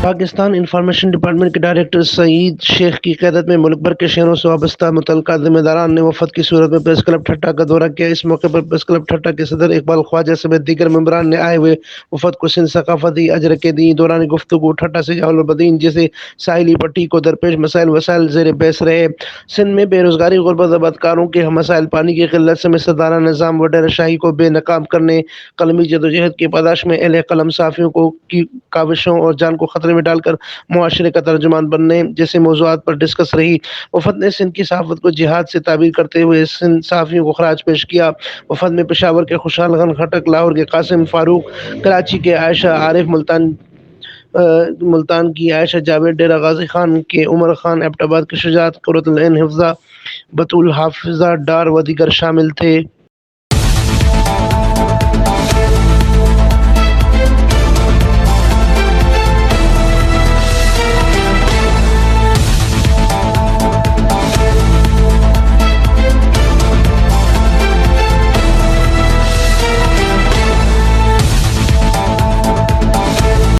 Pakistan information department کے director سعید شیخ کی قیادت میں ملک بھر کے شہروں سے وابستہ متعلقہ ذمہ داران نے وفد کی صورت میں پریس کلب ٹھٹہ کا دورہ کیا۔ اس موقع پر پریس کلب ٹھٹہ کے صدر اقبال خواجہ سمیت دیگر ممبران نے آئے ہوئے وفد کو سندھ ثقافتی اجرکے دی۔ دوران گفتگو ٹھٹہ سے جلال البدین جیسے ساحلی پٹی کو درپیش مسائل وسائل زیر بحث رہے۔ سندھ میں بے روزگاری، غربت، بدکاروں کے مسائل، پانی کی قلت سمیت سردارانہ نظام و ڈیرہ شاہی کو بے نقاب کرنے، قلمی جدوجہد کی پاداش میں اہل قلم صحافیوں کی کاوشوں اور جان کو خطرے میں ڈال کر معاشرے کا ترجمان بننے جیسے موضوعات پر ڈسکس رہی۔ وفد نے سندھ کی صحافت کو جہاد سے تعبیر کرتے ہوئے سندھ صحافیوں کو خراج پیش کیا۔ وفد میں پشاور کے خوشحال خان خٹک، لاہور کے قاسم فاروق، کراچی کے عائشہ عارف، ملتان کی عائشہ جاوید، ڈیرہ غازی خان کے عمر خان، ایبٹ آباد کے شجاعت، قرۃ العین حفظہ، بطول حافظہ ڈار و دیگر شامل تھے۔